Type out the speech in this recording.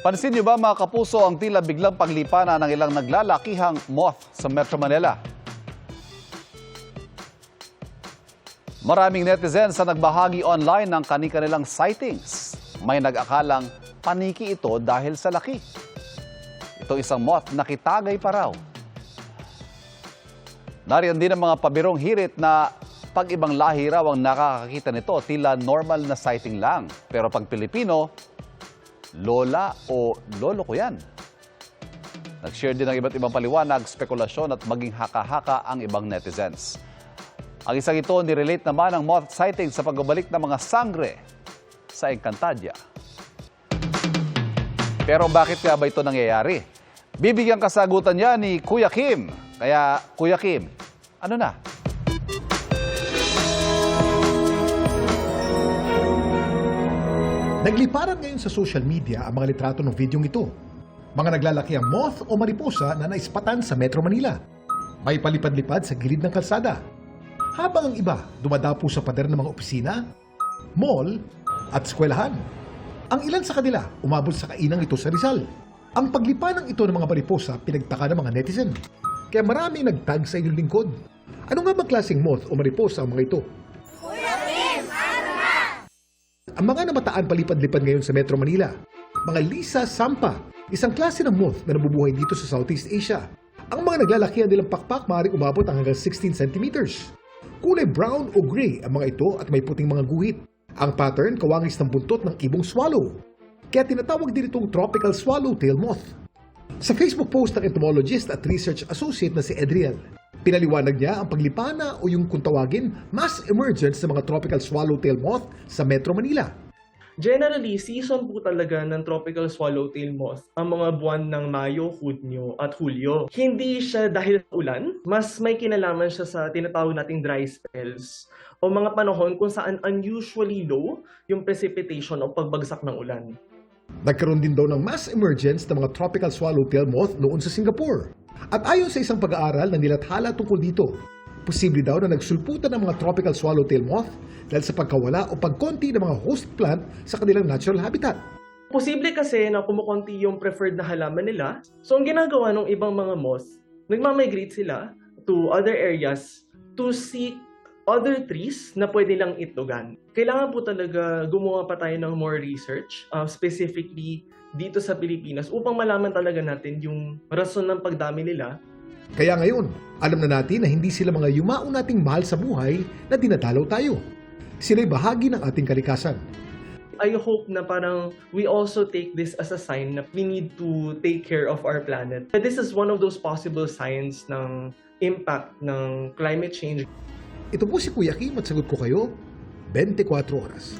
Pansin niyo ba mga kapuso ang tila biglang paglipanan ng ilang naglalakihang moth sa Metro Manila? Maraming netizens na nagbahagi online ng kani-kanilang sightings. May nag-akalang paniki ito dahil sa laki. Ito isang moth na kitagay pa raw. Nariyan din ang mga pabirong hirit na pag ibang lahi raw ang nakakakita nito, tila normal na sighting lang. Pero pag Pilipino, lola o lolo ko yan. Nag-share din ng iba't ibang paliwanag, spekulasyon at maging haka-haka ang ibang netizens. Ang isang ito nirelate naman ang moth sighting sa pagbabalik ng mga sangre sa Encantadia. Pero bakit nga ba ito nangyayari? Bibigyan kasagutan niya ni Kuya Kim. Kaya Kuya Kim, ano na? Nagliparan ngayon sa social media ang mga litrato ng videong ito. Mga naglalaki ang moth o mariposa na naispatan sa Metro Manila. May palipad-lipad sa gilid ng kalsada. Habang ang iba dumadapo sa pader ng mga opisina, mall at eskwelahan. Ang ilan sa kanila umabot sa kainang ito sa Rizal. Ang paglipanang ito ng mga mariposa pinagtaka ng mga netizen. Kaya maraming nagtag sa inyong lingkod. Ano nga bang klaseng moth o mariposa ang mga ito? Ang mga namataan palipad-lipad ngayon sa Metro Manila, mga Lisa Sampa, isang klase ng moth na nabubuhay dito sa Southeast Asia. Ang mga naglalakihan nilang pakpak maaaring umabot hanggang 16 centimeters. Kulay brown o gray ang mga ito at may puting mga guhit. Ang pattern kawangis ng buntot ng ibong swallow. Kaya tinatawag din itong tropical swallowtail moth. Sa Facebook post ng entomologist at research associate na si Adriel, pinaliwanag niya ang paglipana o yung kung tawagin mass emergence ng mga tropical swallowtail moth sa Metro Manila. Generally, season po talaga ng tropical swallowtail moth ang mga buwan ng Mayo, Hunyo at Hulyo. Hindi siya dahil sa ulan, mas may kinalaman siya sa tinatawag nating dry spells o mga panahon kung saan unusually low yung precipitation o pagbagsak ng ulan. Nagkaroon din daw ng mass emergence ng mga tropical swallowtail moth noon sa Singapore. At ayon sa isang pag-aaral na nilathala tungkol dito, posible daw na nagsulputan ng mga tropical swallowtail moth dahil sa pagkawala o pagkonti ng mga host plant sa kanilang natural habitat. Posible kasi na kumukonti yung preferred na halaman nila. So ang ginagawa ng ibang mga moth, nagmamigrate sila to other areas to seek other trees na pwede lang itlogan. Kailangan po talaga gumawa pa tayo ng more research, specifically dito sa Pilipinas, upang malaman talaga natin yung rason ng pagdami nila. Kaya ngayon, alam na natin na hindi sila mga yumao nating mahal sa buhay na dinadalaw tayo. Sila'y bahagi ng ating kalikasan. I hope na parang we also take this as a sign na we need to take care of our planet. This is one of those possible signs ng impact ng climate change. Ito po si Kuya Kim at sagot ko kayo, 24 oras.